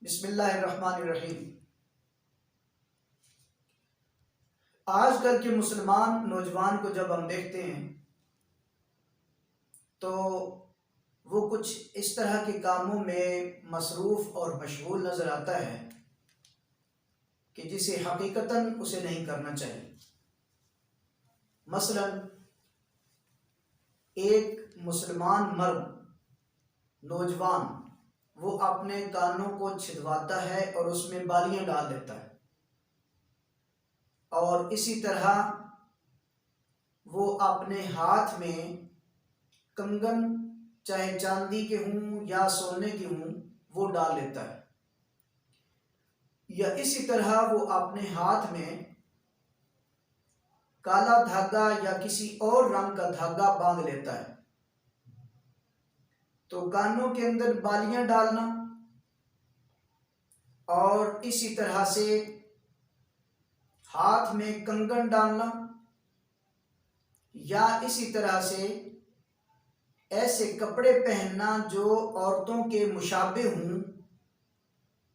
بسم اللہ الرحمن الرحیم۔ آج کل کے مسلمان نوجوان کو جب ہم دیکھتے ہیں تو وہ کچھ اس طرح کے کاموں میں مصروف اور مشغول نظر آتا ہے کہ جسے حقیقتاً اسے نہیں کرنا چاہیے۔ مثلا ایک مسلمان مرد نوجوان وہ اپنے کانوں کو چھدواتا ہے اور اس میں بالیاں ڈال دیتا ہے، اور اسی طرح وہ اپنے ہاتھ میں کنگن چاہے چاندی کے ہوں یا سونے کے ہوں وہ ڈال لیتا ہے، یا اسی طرح وہ اپنے ہاتھ میں کالا دھاگا یا کسی اور رنگ کا دھاگا باندھ لیتا ہے۔ تو کانوں کے اندر بالیاں ڈالنا اور اسی طرح سے ہاتھ میں کنگن ڈالنا یا اسی طرح سے ایسے کپڑے پہننا جو عورتوں کے مشابہ ہوں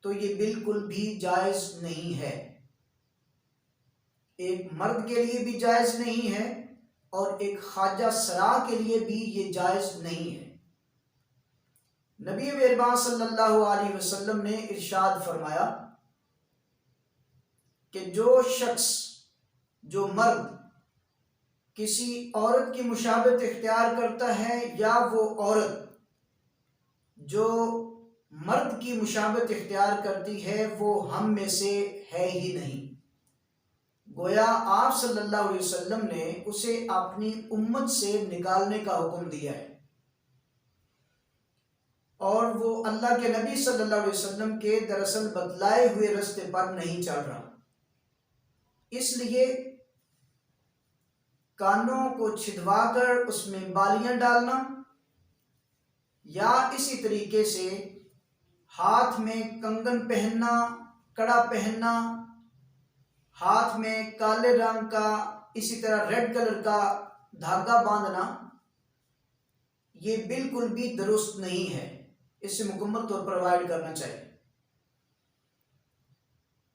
تو یہ بالکل بھی جائز نہیں ہے، ایک مرد کے لیے بھی جائز نہیں ہے اور ایک خواجہ سرا کے لیے بھی یہ جائز نہیں ہے۔ نبی مہربان صلی اللہ علیہ وسلم نے ارشاد فرمایا کہ جو شخص جو مرد کسی عورت کی مشابہت اختیار کرتا ہے یا وہ عورت جو مرد کی مشابہت اختیار کرتی ہے وہ ہم میں سے ہے ہی نہیں۔ گویا آپ صلی اللہ علیہ وسلم نے اسے اپنی امت سے نکالنے کا حکم دیا ہے، اور وہ اللہ کے نبی صلی اللہ علیہ وسلم کے دراصل بتلائے ہوئے راستے پر نہیں چل رہا۔ اس لیے کانوں کو چھدوا کر اس میں بالیاں ڈالنا یا اسی طریقے سے ہاتھ میں کنگن پہننا، کڑا پہننا، ہاتھ میں کالے رنگ کا اسی طرح ریڈ کلر کا دھاگا باندھنا یہ بالکل بھی درست نہیں ہے، اسے مکمل طور پر اوائڈ کرنا چاہیے۔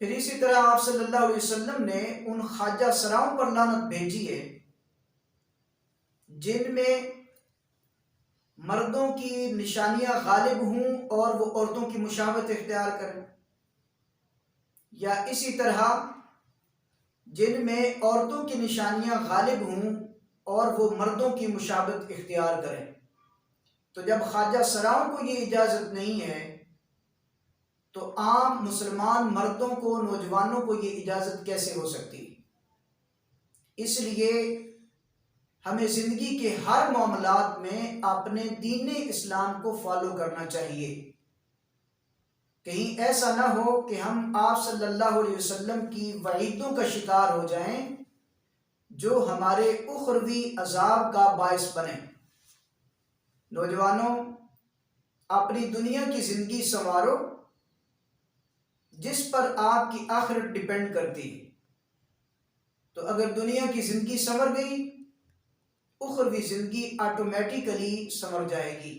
پھر اسی طرح آپ صلی اللہ علیہ وسلم نے ان خواجہ سراؤں پر لعنت بھیجی ہے جن میں مردوں کی نشانیاں غالب ہوں اور وہ عورتوں کی مشابہت اختیار کریں، یا اسی طرح جن میں عورتوں کی نشانیاں غالب ہوں اور وہ مردوں کی مشابہت اختیار کریں۔ تو جب خواجہ سراؤں کو یہ اجازت نہیں ہے تو عام مسلمان مردوں کو، نوجوانوں کو یہ اجازت کیسے ہو سکتی؟ اس لیے ہمیں زندگی کے ہر معاملات میں اپنے دین اسلام کو فالو کرنا چاہیے، کہیں ایسا نہ ہو کہ ہم آپ صلی اللہ علیہ وسلم کی وعیدوں کا شکار ہو جائیں جو ہمارے اخروی عذاب کا باعث بنے۔ نوجوانوں، اپنی دنیا کی زندگی سنوارو جس پر آپ کی آخرت ڈیپینڈ کرتی ہے۔ تو اگر دنیا کی زندگی سنور گئی، اخروی زندگی آٹومیٹیکلی سنور جائے گی۔